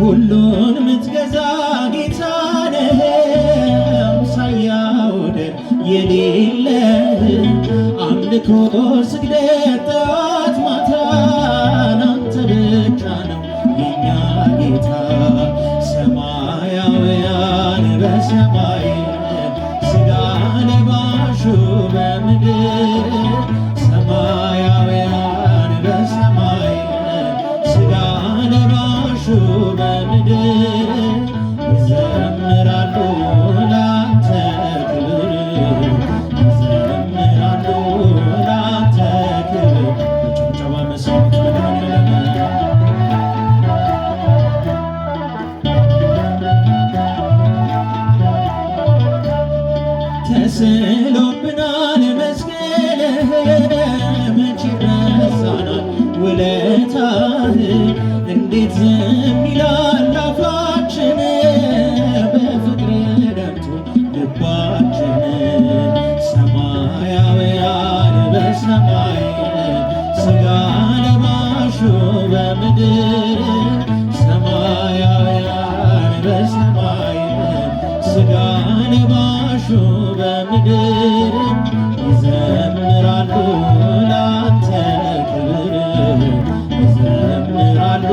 ሁሉን ምትገዛ ጌታ ነህ አምሳያ ወደር የሌለህ አምልኮ ስግደት ጠዋት ማታ ናንተ ብቻ ነው የኛ ጌታ ሰማያውያን በሰማይ ሥጋ ለባሹ በምድር ሰማያውያን በሰማይ ሥጋ ለባሹ በምድር ይዘምራሉ ላንተ ክብር ይዘምራሉ ላንተ ክብር በጭብጨባ መስሎት ተስሎብናል መስቀልህ መቼ ረሳናል ውለታህ እንዴት ዝም ይላል አፋችን በፍቅር ደምቶ ልባችን ሰማያውያን በሰማይ ሥጋ ለባሹ በምድር ሰማያውያን በሰማይ ሥጋ ለባሹ በምድር ይዘምራሉ ላንተ ክብር ይዘምራሉ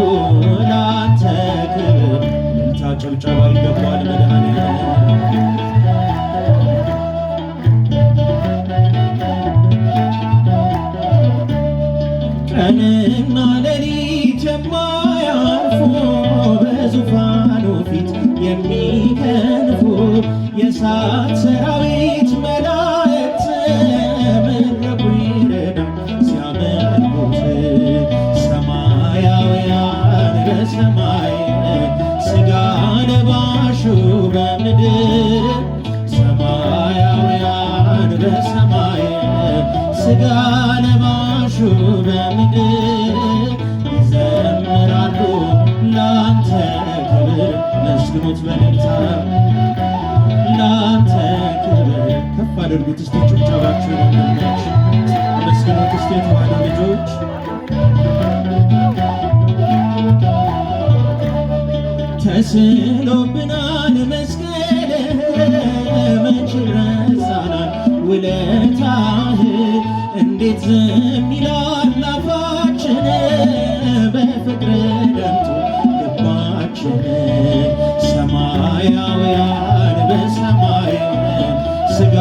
ላንተ ክብር እልልታ ጭብጨባ ይገባል መድኃኔዓለም ቀንና ሌሊት የማያልፉ በዙፋኑ ፊት የሚከንፉ የእሳት ሰራዊት መላእክት መድረኩ ይረዳ ሲያመልኩት ሰማያውያን በሰማይ ሥጋ ለባሹ በምድር ሰማያውያን በሰማይ ሥጋ ለባሹ በምድር ይዘምራሉ ላንተ ክብር መስግኑት በእልልታ ላንተ ክብር ከፍ አድርጉት እስቲ ጭብጨባችሁን ወንድሞች መስግኑት እስቲ የተዋሕዶ ልጆች ተስሎብናል መስቀልህ መቼ ረሳናል ውለታህ እንዴት ዝም ይላል አፋችን በፍቅር ደምቶ ልባችን ሰማያውያን በሰማይ ሥጋ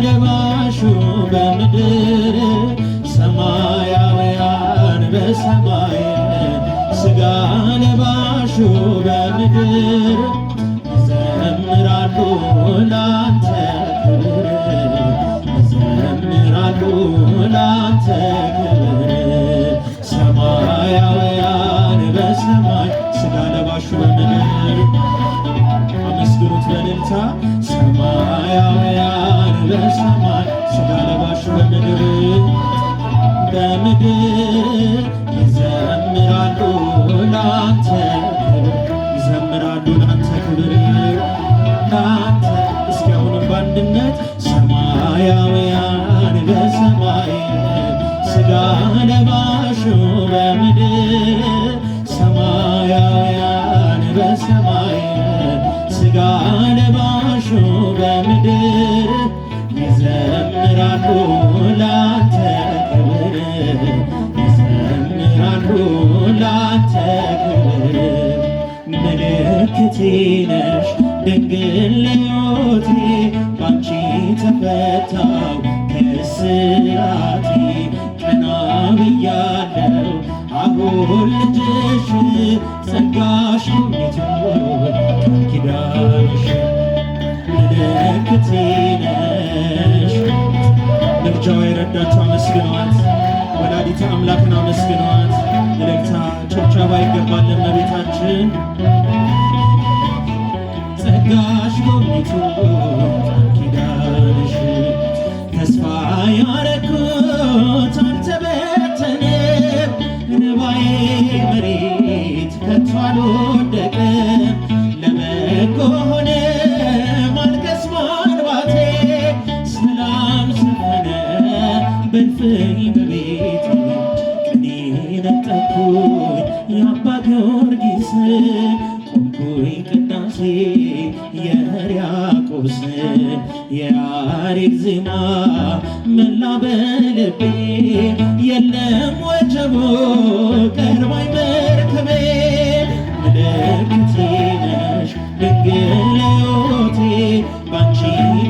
ለባሹ በምድር ሰማያውያን በሰማይ ሥጋ ለባሹ በምድር ይዘምራሉ ላንተ ክብር ይዘምራሉ ላንተ ክብር ሰማያውያን በሰማይ ሥጋ ለባሹ በምድር አመስግኑት በእልልታ ሰማያውያን በሰማይ ሥጋ ለባሹ በምድር ይዘምራሉ ላንተ ክብር ይዘምራሉ ላንተ ክብር ላንተ እስኪ አሁንም በአንድነት ሰማያውያን በሰማይ ሥጋ ለባሹ በምድር ሰማያውያን በሰማይ ሥጋ ለባሹ በምድር ይዘምራሉ ላንተ ክብር ይዘምራሉ ላንተ ክብር ምልክቴ ነሽ ድንግል ለሕይወቴ ባንቺ ተፈታው ከእስራቴ ቀና ብያለሁ አሁን ልጅሽ ጸጋሽ ሁኔቱ ቃል ኪዳንሽ ምልክቴ ነሽ ምልጃዋ የረዳችሁ አመስግኗት ወላዲተ አምላክን አመስግኗት እልልታ ጭብጨባ ይገባል ለእመቤታችን ጸጋሽ ጎብኝቶ ቃል ኪዳንሽ ተስፋ ያረኩት አልተበተነም እንባዬ መሬት ከቶ አልወደቀም ለበጎ ሆነ ማልቀስ ማንባቴ ሰላም ሰፈነ በእልፍኝ በቤቴ ቅኔ ነጠቅኩኝ የአባ ጊዮርጊስ የያሬድ ዜማ መላ በልቤ የለም ወጀቦ ቀርባይ መርከቤ ምልክቴ ነሽ ድንግል ለዮቴ ባንቺ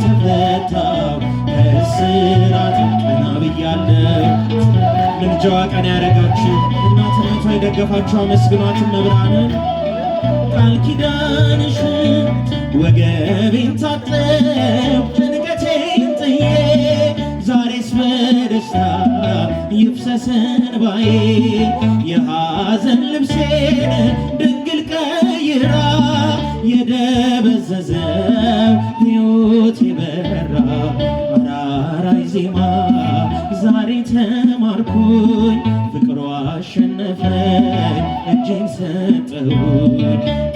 ተፈታው ከእስራት ቀና ብያለሁ። ምልጃዋ ቀና ያደረጋችሁ እናትነቷ የደገፋችሁ አመስግኗትን መብራንን ቃል ኪዳንሽን ወገቤን ታጠብ ጭንቀቴን ጥዬ ዛሬስ በደስታ ይፍሰስ እንባዬ የሐዘን ልብሴን ድንግል ቀይራ የደበዘዘው ሕይወቴ በራ አራራይ ዜማ ዛሬ ተማርኩኝ ፍቅሯ አሸነፈኝ እጄን ሰጠሁኝ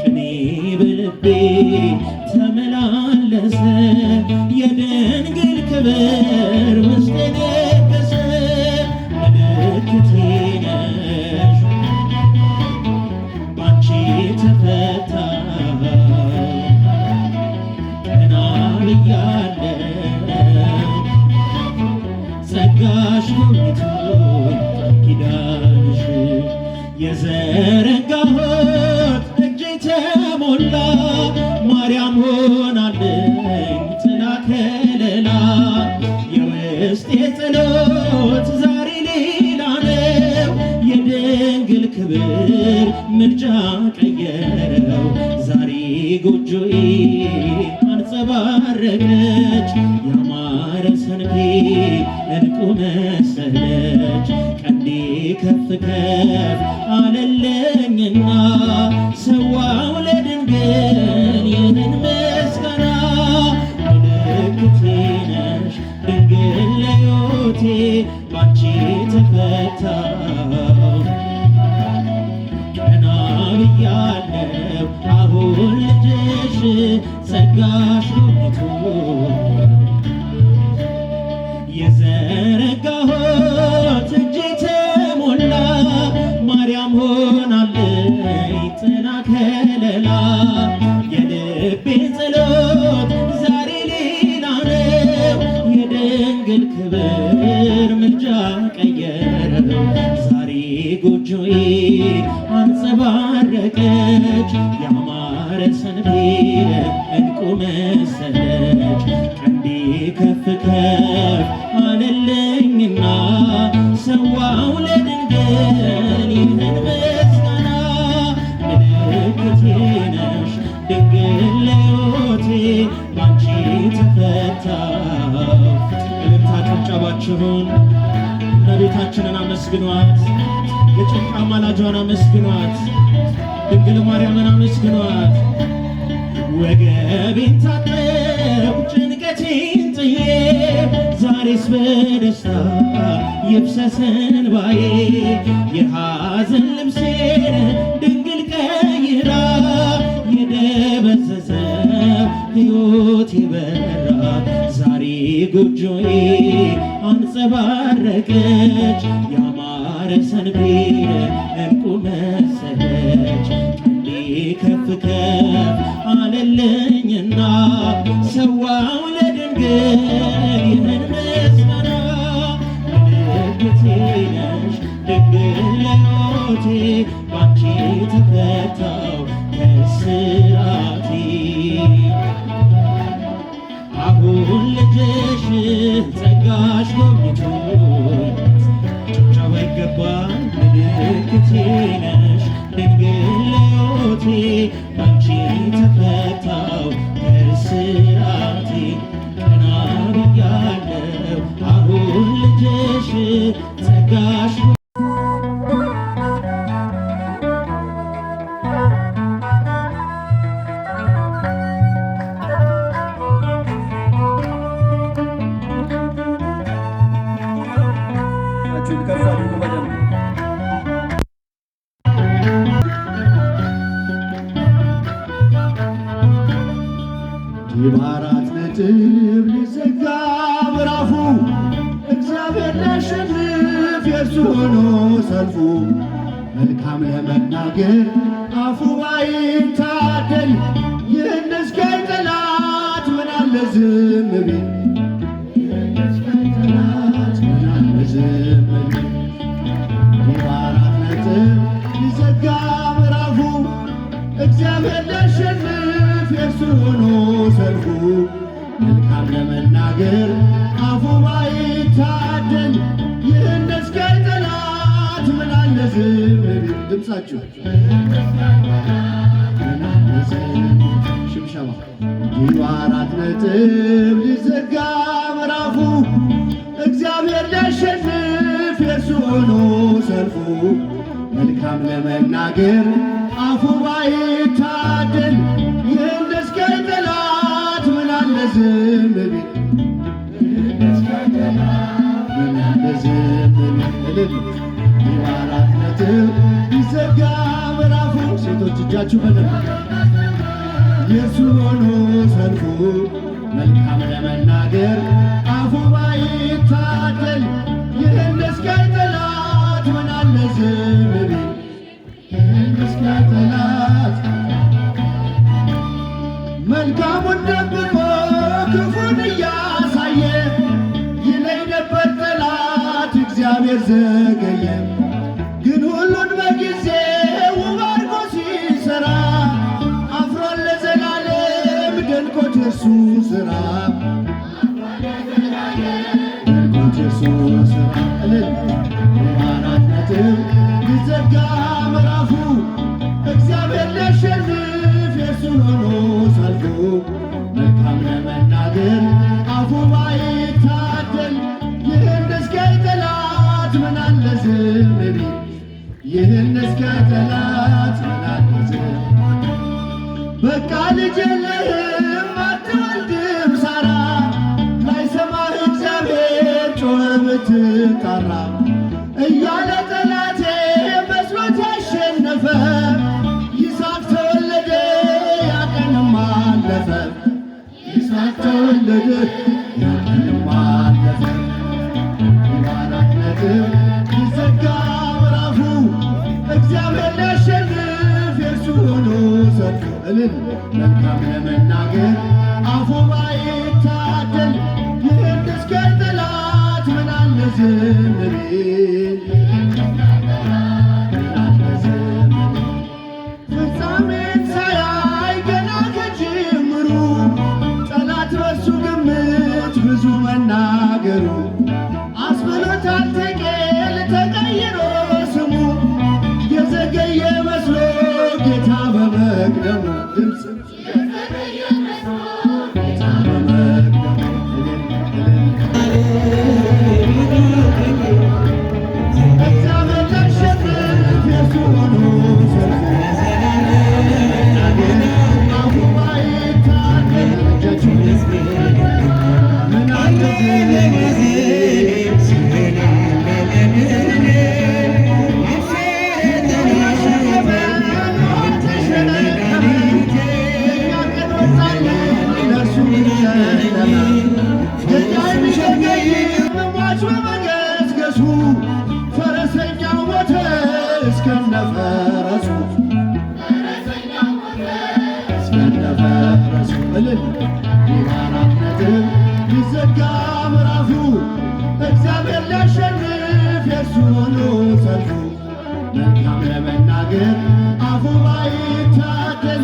ቅኔ በልቤ ተመላለሰ የድንግል ክብር ውስጤ ነገሰ ምልክቴ ነሽ ባንቺ ተፈታሁ ቀና ብያለሁ ጸጋሽ ጎብኝቶኝ ኪዳንሽ የዘረጋሁት እጄ ተሞላ ማርያም ሆናለኝ ጥላ ከለላ የውስጤ ጸሎት ዛሬ ሌላ ነው የድንግል ክብር ምልጃ ቀየረው ዛሬ ጎጆዬ አንጸባረቀች ያማረ ሰንፔ ዕንቁ መሰለች ቀንዴ ከፍ ከፍ አለለኝና ሰዋው ለድንግል ይህንን ምስጋና ምልክቴ ነሽ ድንግል ለዮቴ ባንቺ ተፈታሁ ቀና ብያለሁ አሁን ልጅሽ ጸጋሽ ጎብኝቶ የዘረጋሁት እጄ ተሞላ ማርያም ሆናለኝ ጥላ ከለላ የልቤን ጸሎት ዛሬ ሌላ ነው የድንግል ክብር ምልጃ ቀየረው ዛሬ ጎጆዬ አንጸባረቀች ያማረ ሰንፔር ዕንቁ መሰለች ቀንዴ ከፍ ከፍ አለለኝና ሰዋው ለድንግል ይህን ምስጋና ምልክቴ ነሽ ድንግል ለዮቴ ባንቺ ተፈታሁ እልልታ ጭብጨባችሁን እመቤታችንን አመስግኗት የጭንቅ አማላጇን አመስግኗት ድንግል ማርያምን አመስግኗት ወገቤን ታጠብኩ ጭንቀቴን ጥዬ ዛሬስ በደስታ ይፍሰስ እንባዬ የሐዘን ልብሴን ድንግል ቀይራ የደበዘዘው ሕይወቴ በራ ዛሬ ጎጆዬ አንጸባረቀች ያማረ ሰንፔር ዕንቁ መሰለች ቀንዴ ከፍ ከፍ አለለኝና ሰዋው ለድንግል ይህን ምስጋና ምልክቴ ነሽ ድንግል ለዮቴ ባንቺ ተፈታሁ ከእስራቴ አሁን ልጅሽ ጸጋሽ ጎብኝቶኝ ጭብጨባ ይገባል ምልክቴ ነሽ ድንግል ለዮቴ ባንቺ ተፈታሁ ከእስራቴ ቀና ብያለሁ አሁን ልጅሽ ጸጋሽ የባራት ነጥብ ሊዘጋ ምዕራፉ እግዚአብሔር ሊያሸንፍ የእርሱ ሆኖ ሰልፉ መልካም ለመናገር አፉ ባይታደል ይህን እስኪያይ ጠላት ምን አለ ዝም ቢል መልካም ለመናገር አፉ ባይታደል ይህን መስቀል ጠላት ምን አለ ዝም ቢል ድምፃችሁ ምን አለ ዝም ሽብሸባ እንዲሁ 4 ነጥብ ሊዘጋ ምዕራፉ እግዚአብሔር ሊያሸንፍ የእርሱ ሆኖ ሰልፉ መልካም ለመናገር አፉ ባይታደል ይህን መስቀል ጠላት ምን አለ ዝም ቢል ምን አለ ዝም ቢል 4 ነጥብ ሊዘጋ ምዕራፉ ሴቶች እጃችሁ በደንብ የእርሱ ሆኖ ሰልፉ መልካም ለመናገር አፉ ባይታደል ይህን መስቀል ጠላት ምን አለ ዝም ቢል ይህን መስቀል ጠላት መልካሙን ደብቆ ክፉን እያሳየ ይለኝ ነበር ጠላት እግዚአብሔር ዘገየ ግን ሁሉን በጊዜው ውብ አድርጎ ሲሰራ አፍሯል ለዘላለም ደንቆት የእርሱ ሥራ ደንቆት የእርሱ ሥራ እልል 4 ነጥብ ሊዘጋ ምዕራፉ እግዚአብሔር ሊያሸንፍ የእርሱ ሆኖ ሰልፉ መልካም ለመናገር አፉ ባይታደል ይህን መስቀል ጠላት ምን አለ ዝም ቢል ይህን መስቀል ጠላት ምን አለ ዝም በቃ ልጅ የለህም አትወልድም ሳራ ላይሰማህ እግዚአብሔር ጮኸ ብትጣራ እያለ ጠላቴ መስሎት ያሸነፈ ይስሐቅ ተወለደ ያቀንም አለፈ ይስሐቅ ተወለደ ያቀንም አለፈ 4 ነጥብ ሊዘጋ ምዕራፉ እግዚአብሔር ሊያሸንፍ የእርሱ ሆኖ ሰልፉ እልል መልካም ለመናገር አፉ ባይታደል ይህን መስቀል ጠላት ምን አለ ዝም ቢል ምን አለ ዝም ቢል ፍጻሜን ሳያይ ገና ከጅምሩ ጠላት በሱ ግምት ብዙ መናገሩ አስብሎታል ቴቄል ተቀይሮ ስሙ የዘገየ መስሎ ጌታ በመቅደሙ ድምፅ ጌታ በመቅደሙ እግዚአብሔር ሊያሸንፍ የእርሱ ሆኖ ሰልፉ አፉ ባይታደል እጃችሁ ምን አለ ፈረሰኛው ሞተ እስከነፈረሱ እስከነፈረሱ እልል 4 ነጥብ ሊዘጋ ምዕራፉ እግዚአብሔር ሊያሸንፍ የእርሱ ሆኖ ሰልፉ መልካም ለመናገር አፉ ባይታደል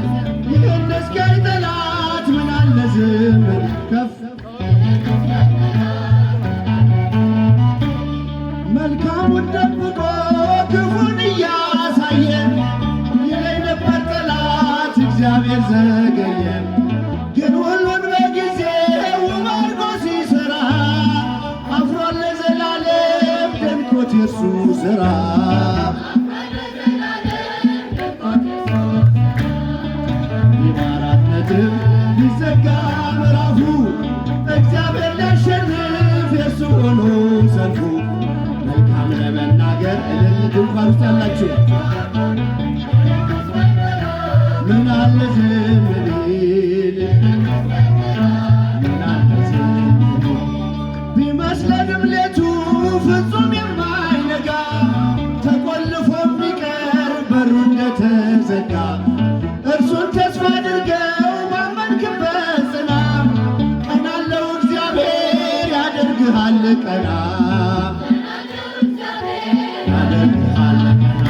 ይህን መስቀል ጠላት ምን አለ ዝም ቢል ከፍ መልካሙን ደብቆ ክፉን እያሳየ ይለኝ ነበር ጠላት እግዚአብሔር ዘገየ ግን ሁሉን በጊዜው ውብ አድርጎ ሲሰራ አፍሯል ለዘላለም ደንቆት የእርሱ ሥራ 4 ነጥብ ሊዘጋ ምዕራፉ እግዚአብሔር ሊያሸንፍ የእርሱ ሆኖ ሰልፉ መልካም ለመናገር እልል ድንኳን ውስጥ ያላችሁ ምን አለ ዝም ቢል ምን አለ ዝም ቢል ቢመስለንም ሌቱ ፍጹም የማይነጋ ተቆልፎ የሚቀር በሩ እንደተዘጋ እርሱን ተስፋ አድርገው ባመንክበት ጽና ቀና አለው እግዚአብሔር ያደርግሃል ቀና ያደርግሃል ቀና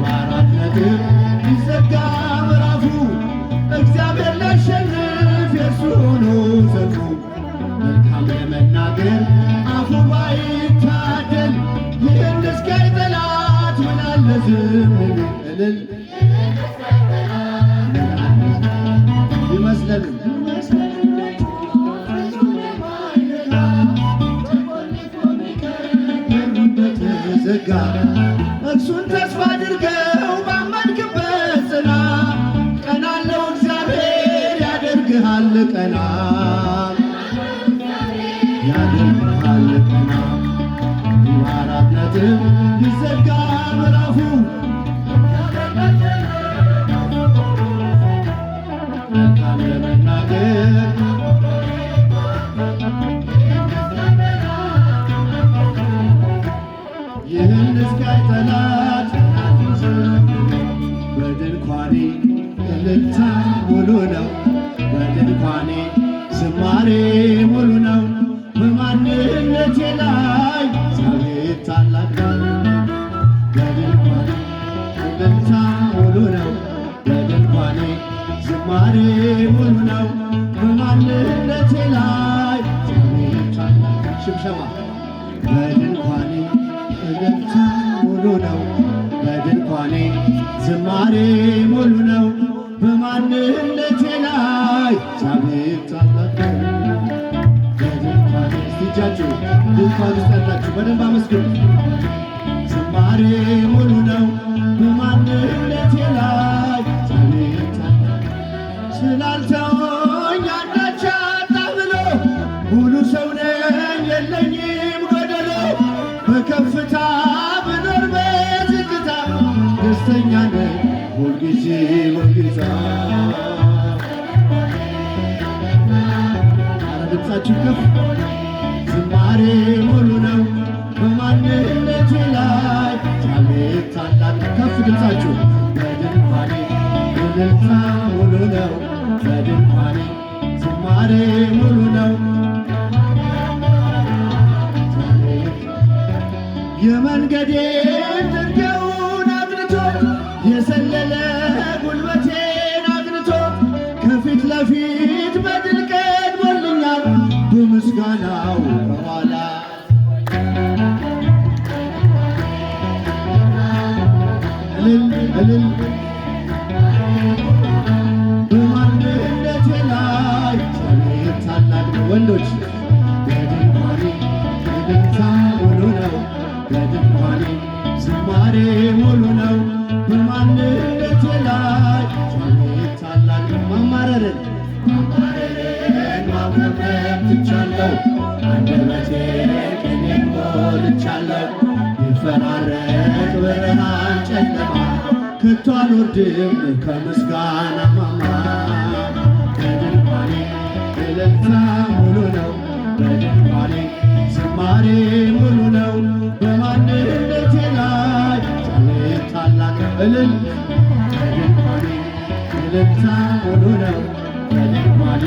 4 ነጥብ ሊዘጋ ምዕራፉ እግዚአብሔር ሊያሸንፍ የእርሱ ሆኖ ሰልፉ አለ ዝም እልል ይመስለን ዘጋ እሱን ተስፋ አድርገው ባመንክበት ጽና። ቀና አለው እግዚአብሔር ያደርግሃል ቀና ያደርግሃል ቀና። በአራት ነጥብ ይዘጋ ምዕራፉ መልካም ለመናገር ይህን እስካይ ጠላት በድንኳኔ እልልታ ሙሉ ነው። በድንኳኔ ዝማሬ ሙሉ ነው። በማንነቴ ላይ እግዚአብሔር ታላቅ ነው። በድንኳኔ እልልታ ሙሉ ነው። በድንኳኔ ዝማሬ ሙሉ ነው። በማንነቴ ላይ እግዚአብሔር ታላቅ ሽብሸባ በድንኳኔ እልልታ ሙሉ ነው። በድንኳኔ ዝማሬ ሙሉ ነው። በማንነቴ ላይ እግዚአብሔር ታላቅ ነው። በድንኳኔ እስቲጃችሁ ድንኳን ውስጥ ያላችሁ በደንብ አመስግኑ። ዝማሬ ሙሉ ነው። በማንነቴ ላይ እግዚአብሔር ታላቅ ስላልተወኝ አንዳች አጣሁ ብሎ ሙሉ ሰው ነኝ የለኝም ጎደሎ በከፍታ ብኖር በዝግታ ደስተኛ ነኝ ሁልጊዜ በጌታ። ኧረ ድምፃችሁ ከፍ ዝማሬ ሙሉ ነው። በማንነቴ ላይ እግዚአብሔር ታላቅ ከፍ ድምፃችሁ በድንኳኔ እልልታ ሙሉ ነው። በድንኳኔ ዝማሬ ሙሉ ነው። የመንገዴን ዝርጋውን አቅንቶ የሰለለ ጉልበቴን አቅንቶ ከፊት ለፊት በድል ቀድሞልኛል። በምስጋናው በኋላ እልል እልል በማንነቴ ላይ እግዚአብሔር ታላቅ ነው። ወንዶች በድንኳኔ እልልታ ሙሉ ነው። በድንኳኔ ዝማሬ ሙሉ ነው። በማንነቴ ላይ እግዚአብሔር ታላቅ ነው። ማማረርን ማጉረምረም ትቻለሁ። አንደበቴን ቅኔ ሞልቻለሁ። ይፈራረቅ ብርሃን ጨለማ ከቶ አልወርድም ከምስጋና ማማ። በድንኳኔ እልልታ ሙሉ ነው። በድንኳኔ ዝማሬ ሙሉ ነው። በማንነቴ ላይ እግዚአብሔር ታላቅ እልል በድንኳኔ እልልታ ሙሉ ነው። በድንኳኔ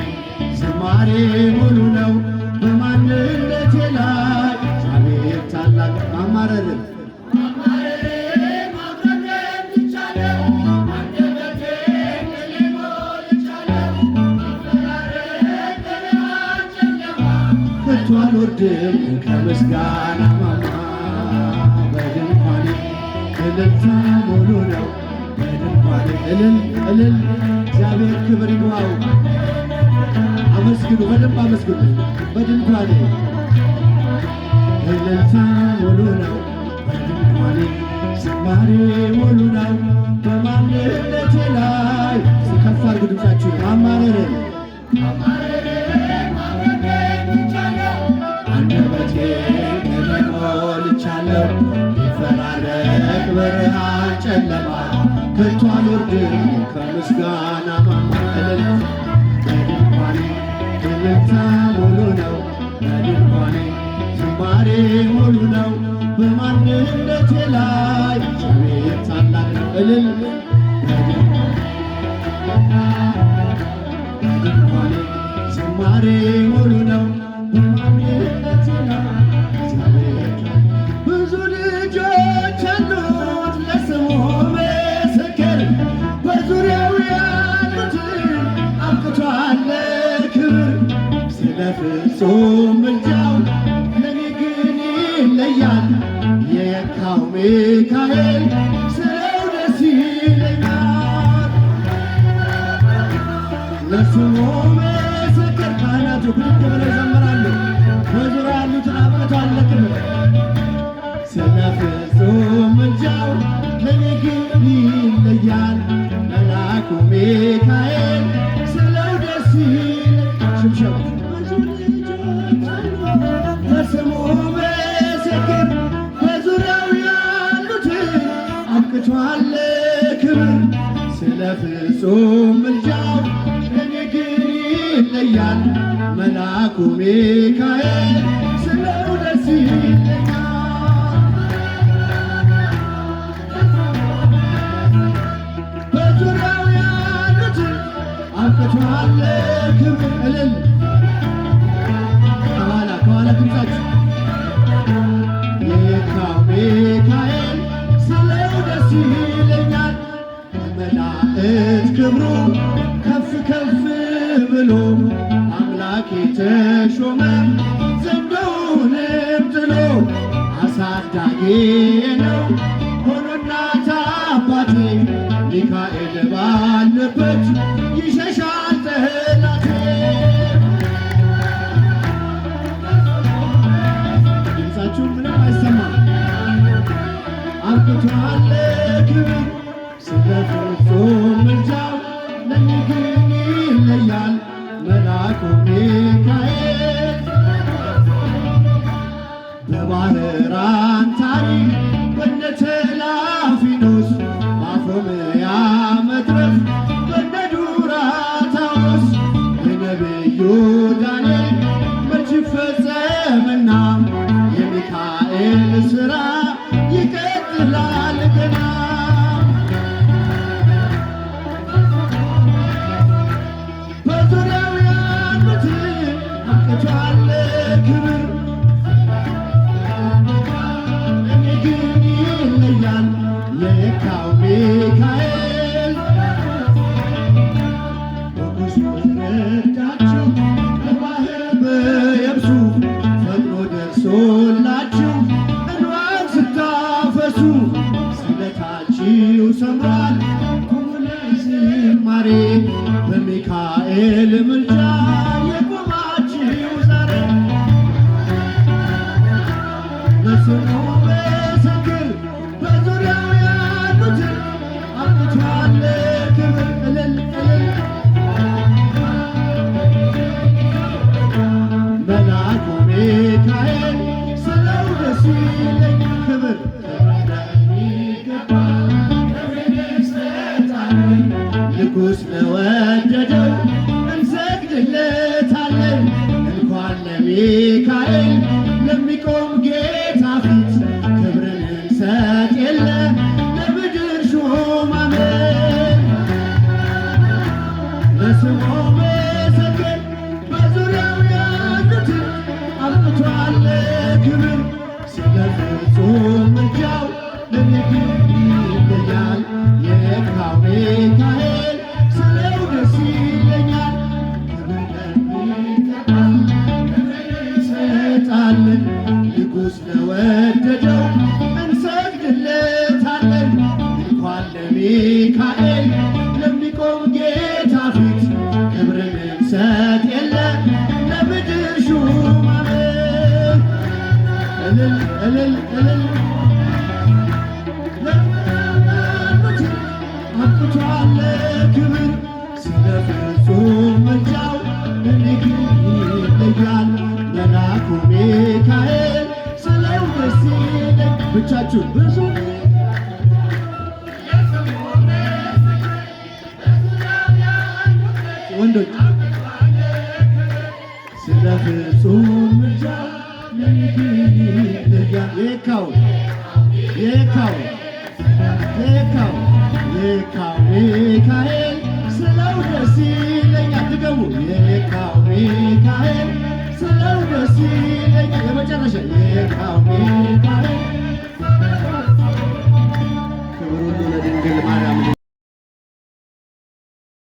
ዝማሬ ሙሉ ነው። በማንነቴ ላይ እግዚአብሔር ታላቅ ማማረርን አልወርድም ከምስጋና ማማ። በድንኳኔ እልልታ ሙሉ ነው። በድንኳኔ እልል እልል እግዚአብሔር ክብር ይግባው። አመስግኑ፣ በደንብ አመስግኑ። በድንኳኔ እልልታ ሙሉ ነው። በድንኳኔ ዝማሬ ሙሉ ነው። በማንነቴ ላይ ከፍ አድርጉ ድምፃችሁ ማማረርን አንደበቴን ቅኔ ሞልቻለሁ። ይፈራረቅ ብርሃን ጨለማ ከቶ አልወርድም ከምስጋና ማማ። በድንኳኔ እልልታ ሙሉ ነው። በድንኳኔ ዝማሬ ሙሉ ነው። በማንነቴ ላይ እግዚአብሔር ታላቅ ነው። እልል በድንኳኔ ዝማሬ ሙሉ ነው። በማንነቴ ላይ እግዚአብሔር ብዙ ልጆች አሉት ለስሙ ምስክር በዙሪያው ያሉትን አብቅቷል ክብር። ስለ ፍጹም ምልጃው ለኔ ግን ይለያል የካው ሚካኤል ስለው ደስ ይለኛል። ለስሙ ምስክር ካህናቱ ብድግ ብለው ይዘምራሉ። በዙሪያ ያሉትን አብቅቷል ለክብር ስለ ፍጹም ምልጃው ለኔ ግን ይለያል። መልአኩ ሚካኤል ስለው ደስ ይለኛል። ሽብሸባ ብዙ ልጆች አሉ ለስሙ ምስክር በዙሪያው ያሉትን አብቅቷል ክብር ስለ ፍጹም ምልጃው ለኔ ግን ይለያል። መልአኩ ሚካኤል ስለው ደስ ይለኛል። በዙሪያው ያሉትን አብቅቷል ክብር እልል ከኋላ ድምፃችሁ የካው ሚካኤል ስለው ደስ ይለኛል። መላእክት ክብሩ ከፍ ከፍ ብሎ አምላክ የተሾመ ዘንዶውንም ጥሎ አሳዳጊ ነው ሆኖ እናት አባቴ ሚካኤል ባለበት ይሸሻል ጠላቴ። ድምፃችሁ ምንም አይሰማም። አብቅቷል ክብር ስለ ፍጹም ምልጃው ለኔ ግን ይለያል። መልአኩ ሚካኤል በባህራን ታሪክ በነ ተላፊኖስ በአፎምያ መትረፍ በነ ዱራታዎስ የነቢዩ ዳንኤል መች ፈጸመና የሚካኤል ሥራ ይቀጥላል ገና። በዙሪያው ያሉትን አብቅቷል ክብር ለኔ ግን ይለያል። የካው ሚካኤል በጉዞ ረዳችሁ በባህር በየብሱ ፈጥኖ ደርሶላችሁ እንባን ስታፈሱ ስለታችሁ ሰምሯል ቁሙ ለዝማሬ በሚካኤል ምልጃ የቆማችሁ ዛሬ ለስሙ ምስክር በዙሪያው ያሉትን አብቅቷል ክብር እልል እልል መልአኩ ሚካኤል ስለው ደስ ይለኝ ክብር ለሚገባ ንጉሥ ለወደደው እንሰግድለታለን። እንኳን ለሚካኤል ለሚቆም ጌታ ፊት ክብርን እንሰጥ የለ ለምድር ሹማምንት ለስሙ ምስክር በዙሪያው ያሉትን አብቅቷል ክብር ስለ ፍጹም ምልጃው ለኔ ግን ይለያል። የካው ሚካኤል ስለው ደስ ይለኛል። ክብር ለሚገባው እንሰጣለን። ንጉሥ ለወደደው እንሰግድለታለን። እንኳን ለሚካኤል ለሚቆም ጌታ ፊት ክብርን እንሰጥ የለ ለምድር ሹማምንት እልል እልል እልል አብቅቷል ክብር ስለ ፍጹም ምልጃው ለኔ ግን ይለያል። መልአኩ ሚካኤል ስለው ደስ ይለኝ። ብቻችሁን ብዙ ወንዶች ስለ ፍጹም ምልጃው ለኔ ግን ይለያል። የካው ሚካኤል ስለው ደስ ይለኛል። ድገሙ። የካው ሚካኤል ስለው ደስ ይለኛል። የመጨረሻ የካው ሚካኤል